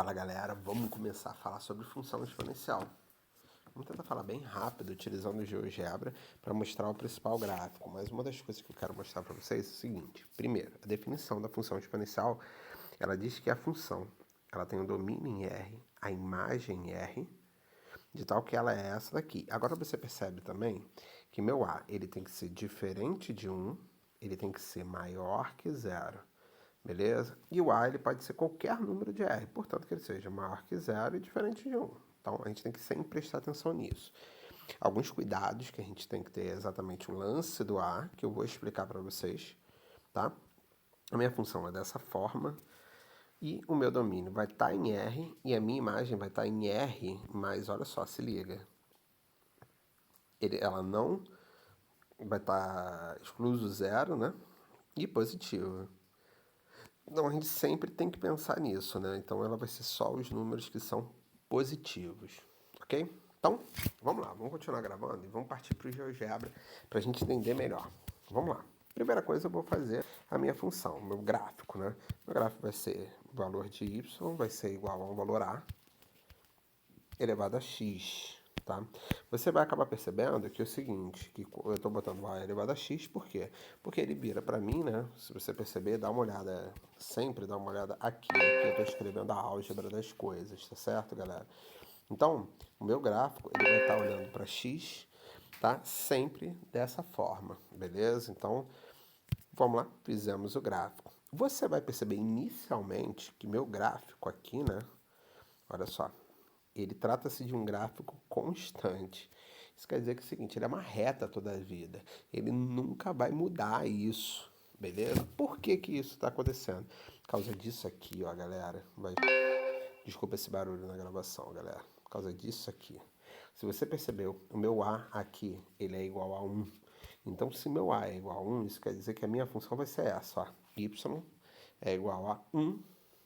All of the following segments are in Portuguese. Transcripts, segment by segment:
Fala galera, vamos começar a falar sobre função exponencial. Vamos tentar falar bem rápido, utilizando o GeoGebra para mostrar o principal gráfico. Mas uma das coisas que eu quero mostrar para vocês é o seguinte. Primeiro, a definição da função exponencial, ela diz que a função ela tem um domínio em R, a imagem em R, de tal que ela é essa daqui. Agora você percebe também que meu A ele tem que ser diferente de 1, ele tem que ser maior que 0. Beleza? E o A ele pode ser qualquer número de R, portanto que ele seja maior que 0 e diferente de 1. Então a gente tem que sempre prestar atenção nisso. Alguns cuidados que a gente tem que ter é exatamente o lance do A, que eu vou explicar para vocês, tá? A minha função é dessa forma e o meu domínio vai estar em R e a minha imagem vai estar em R, mas olha só, se liga. Ela não vai estar excluso 0, né? E positivo. Então a gente sempre tem que pensar nisso, né? Então ela vai ser só os números que são positivos, ok? Então, vamos lá, vamos continuar gravando e vamos partir para o GeoGebra para a gente entender melhor. Vamos lá. Primeira coisa, eu vou fazer a minha função, o meu gráfico, né? Meu gráfico vai ser o valor de y, vai ser igual a um valor a elevado a x, tá? Você vai acabar percebendo que é o seguinte, que eu estou botando a elevado a x, por quê? Porque ele vira para mim, né? Se você perceber, dá uma olhada, sempre dá uma olhada aqui eu estou escrevendo a álgebra das coisas, tá certo, galera? Então, o meu gráfico, ele vai estar olhando para x, tá? Sempre dessa forma, beleza? Então, vamos lá, fizemos o gráfico. Você vai perceber inicialmente que meu gráfico aqui, né? Olha só, ele trata-se de um gráfico constante. Isso quer dizer que é o seguinte, ele é uma reta toda a vida. Ele nunca vai mudar isso, beleza? Por que que isso está acontecendo? Por causa disso aqui, ó, galera. Desculpa esse barulho na gravação, galera. Por causa disso aqui. Se você percebeu, o meu A aqui, ele é igual a 1. Então, se meu A é igual a 1, isso quer dizer que a minha função vai ser essa, ó. Y é igual a 1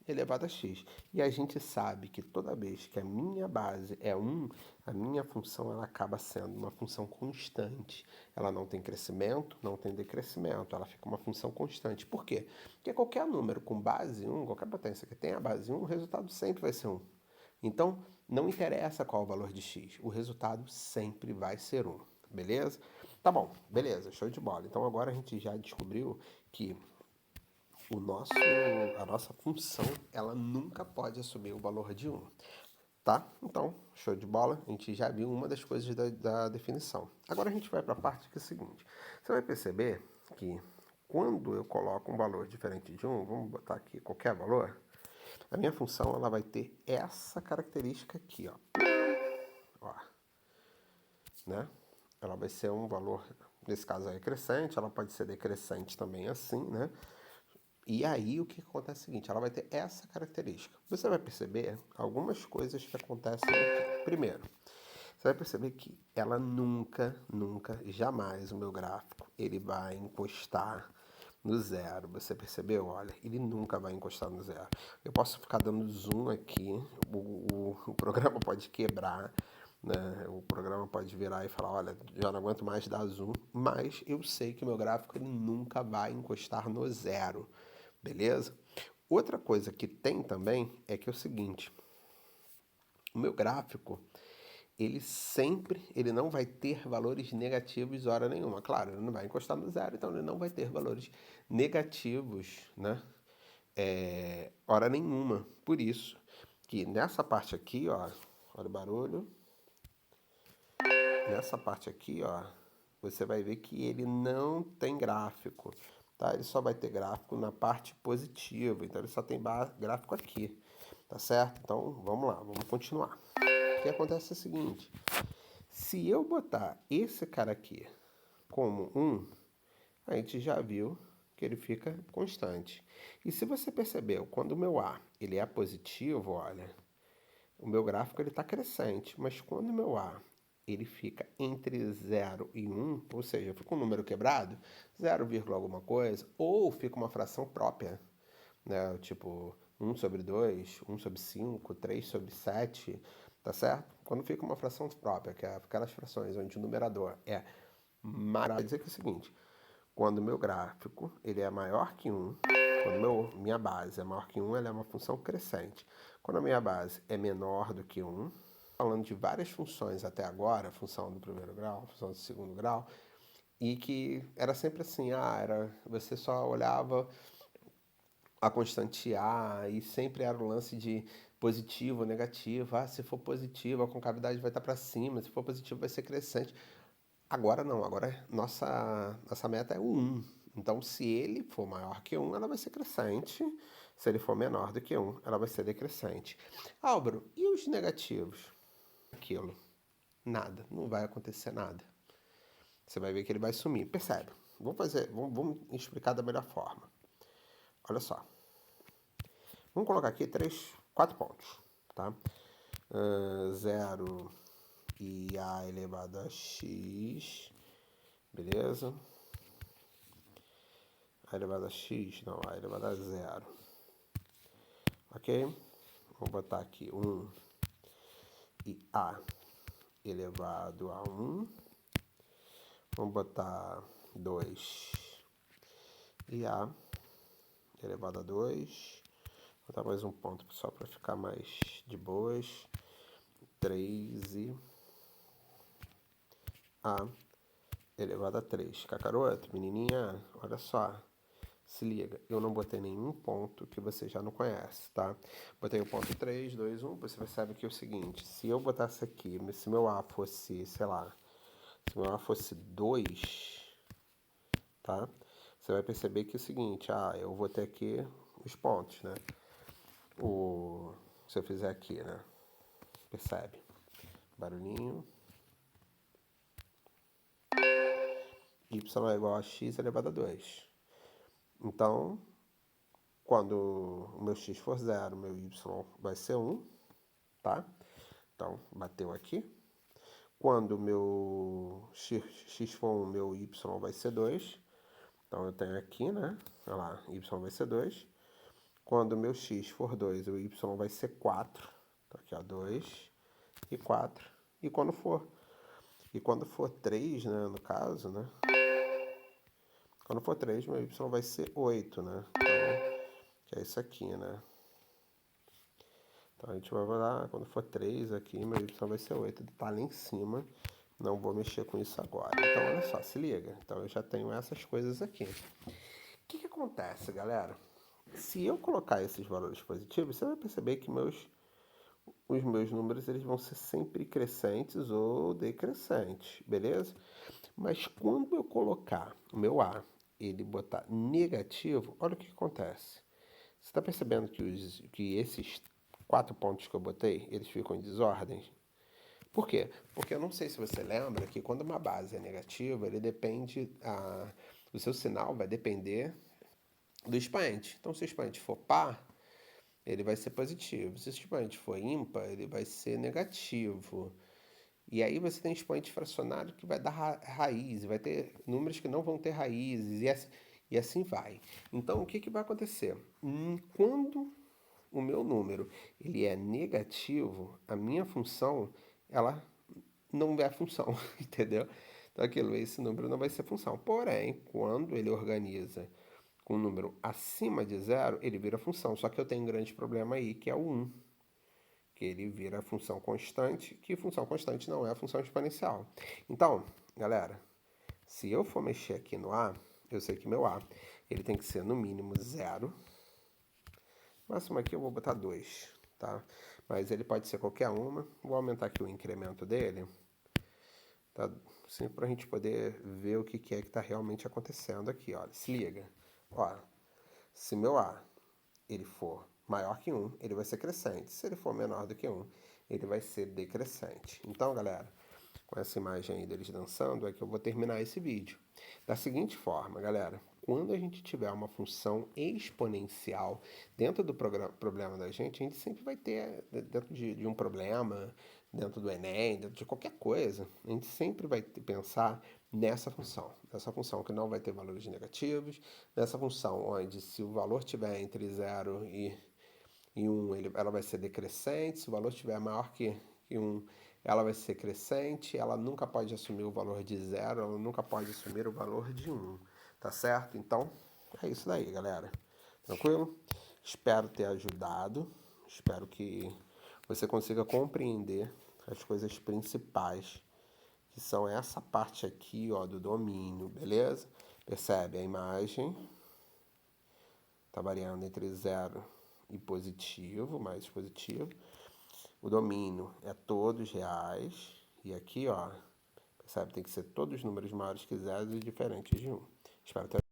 elevado a x. E a gente sabe que toda vez que a minha base é 1, a minha função ela acaba sendo uma função constante. Ela não tem crescimento, não tem decrescimento, ela fica uma função constante. Por quê? Porque qualquer número com base 1, qualquer potência que tenha base 1, o resultado sempre vai ser 1. Então, não interessa qual o valor de x, o resultado sempre vai ser 1, beleza? Tá bom, beleza, show de bola. Então agora a gente já descobriu que a nossa função, ela nunca pode assumir o valor de 1, tá? Então, show de bola, a gente já viu uma das coisas da definição. Agora a gente vai para a parte que é a seguinte, você vai perceber que quando eu coloco um valor diferente de 1, vamos botar aqui qualquer valor, a minha função ela vai ter essa característica aqui, ó, né? Ela vai ser um valor, nesse caso aí, crescente, ela pode ser decrescente também assim, né? E aí o que acontece é o seguinte, ela vai ter essa característica. Você vai perceber algumas coisas que acontecem aqui. Primeiro, você vai perceber que ela nunca, jamais o meu gráfico, ele vai encostar no 0. Você percebeu? Olha, ele nunca vai encostar no 0. Eu posso ficar dando zoom aqui, o programa pode quebrar, né? O programa pode virar e falar, olha, já não aguento mais dar zoom, mas eu sei que o meu gráfico ele nunca vai encostar no 0. Beleza? Outra coisa que tem também é que é o seguinte, o meu gráfico, ele não vai ter valores negativos hora nenhuma. Claro, ele não vai encostar no 0, então ele não vai ter valores negativos, né? Hora nenhuma. Por isso que nessa parte aqui, ó, olha o barulho, nessa parte aqui, ó, você vai ver que ele não tem gráfico, tá? Ele só vai ter gráfico na parte positiva, então ele só tem gráfico aqui, tá certo? Então, vamos lá, vamos continuar. O que acontece é o seguinte, se eu botar esse cara aqui como 1, a gente já viu que ele fica constante. E se você percebeu, quando o meu A ele é positivo, olha, o meu gráfico ele está crescente, mas quando o meu A ele fica entre 0 e 1, ou seja, fica um número quebrado, 0, alguma coisa, ou fica uma fração própria, né? Tipo 1 sobre 2, 1 sobre 5, 3 sobre 7, tá certo? Quando fica uma fração própria, que é aquelas frações onde o numerador é maior, quer dizer que é o seguinte, quando o meu gráfico ele é maior que 1, quando minha base é maior que 1, ela é uma função crescente. Quando a minha base é menor do que 1, falando de várias funções até agora, função do primeiro grau, função do segundo grau, e que era sempre assim, você só olhava a constante A e sempre era o lance de positivo ou negativo. Se for positivo, a concavidade vai estar para cima, se for positivo vai ser crescente. Agora não, agora nossa meta é o 1. Então, se ele for maior que 1, ela vai ser crescente. Se ele for menor do que 1, ela vai ser decrescente. Álvaro, e os negativos? Aquilo. Nada, não vai acontecer nada. Você vai ver que ele vai sumir. Percebe? Vamos explicar da melhor forma. Olha só. Vamos colocar aqui 4 pontos, tá? 0 e a elevado a x, beleza? A elevado a x, não, a elevado a 0. Ok? Vou botar aqui 1 e a elevado a 1. Vamos botar 2 e a elevado a 2. Vou botar mais um ponto só para ficar mais de boas. 3 e a elevado a 3. Cacaroto, menininha, olha só. Se liga, eu não botei nenhum ponto que você já não conhece, tá? Botei o ponto 3, 2, 1, você percebe que é o seguinte, se eu botasse aqui, se meu A fosse, sei lá, se meu A fosse 2, tá? Você vai perceber que é o seguinte, eu vou ter aqui os pontos, né? Se eu fizer aqui, né? Percebe? Barulhinho. Y é igual a x elevado a 2. Então, quando o meu x for 0, meu y vai ser 1, tá? Então, bateu aqui. Quando o meu x for 1, meu y vai ser 2. Então, eu tenho aqui, né? Olha lá, y vai ser 2. Quando o meu x for 2, o y vai ser 4. Então, aqui, ó, 2 e 4. E quando for 3, né, no caso, né? Quando for 3, meu y vai ser 8, né? Então, que é isso aqui, né? Então, a gente vai lá, quando for 3 aqui, meu y vai ser 8. Ele tá lá em cima. Não vou mexer com isso agora. Então, olha só, se liga. Então, eu já tenho essas coisas aqui. O que acontece, galera? Se eu colocar esses valores positivos, você vai perceber que os meus números eles vão ser sempre crescentes ou decrescentes, beleza? Mas quando eu colocar o meu A, ele botar negativo, olha o que acontece. Você está percebendo que esses 4 pontos que eu botei, eles ficam em desordem? Por quê? Porque eu não sei se você lembra que quando uma base é negativa, o seu sinal vai depender do expoente. Então, se o expoente for par, ele vai ser positivo. Se o expoente for ímpar, ele vai ser negativo. E aí você tem expoente fracionário que vai dar raiz, vai ter números que não vão ter raízes, e assim vai. Então, o que vai acontecer? Quando o meu número ele é negativo, a minha função, ela não é função, entendeu? Então, esse número não vai ser função. Porém, quando ele organiza com um número acima de 0, ele vira função. Só que eu tenho um grande problema aí, que é o 1, que ele vira função constante, que função constante não é função exponencial. Então, galera, se eu for mexer aqui no A, eu sei que meu A ele tem que ser no mínimo 0. Máximo aqui eu vou botar 2, tá? Mas ele pode ser qualquer uma. Vou aumentar aqui o incremento dele, tá? Assim, para a gente poder ver o que é que está realmente acontecendo aqui, olha. Se liga, ó. Se meu A ele for maior que 1, ele vai ser crescente. Se ele for menor do que 1, ele vai ser decrescente. Então, galera, com essa imagem aí deles dançando, é que eu vou terminar esse vídeo. Da seguinte forma, galera, quando a gente tiver uma função exponencial dentro do problema da gente, a gente sempre vai ter, dentro de um problema, dentro do Enem, dentro de qualquer coisa, a gente sempre vai pensar nessa função que não vai ter valores negativos, nessa função onde se o valor estiver entre 0 e 1, ela vai ser decrescente, se o valor estiver maior que 1, ela vai ser crescente, ela nunca pode assumir o valor de 0, ela nunca pode assumir o valor de 1, tá certo? Então, é isso daí, galera. Tranquilo? Espero ter ajudado, Espero que você consiga compreender as coisas principais, que são essa parte aqui, ó, do domínio, beleza? Percebe? A imagem está variando entre zero e positivo, mais positivo. O domínio é todos reais. E aqui, ó, percebe? Tem que ser todos números maiores que zero e diferentes de 1. Espero ter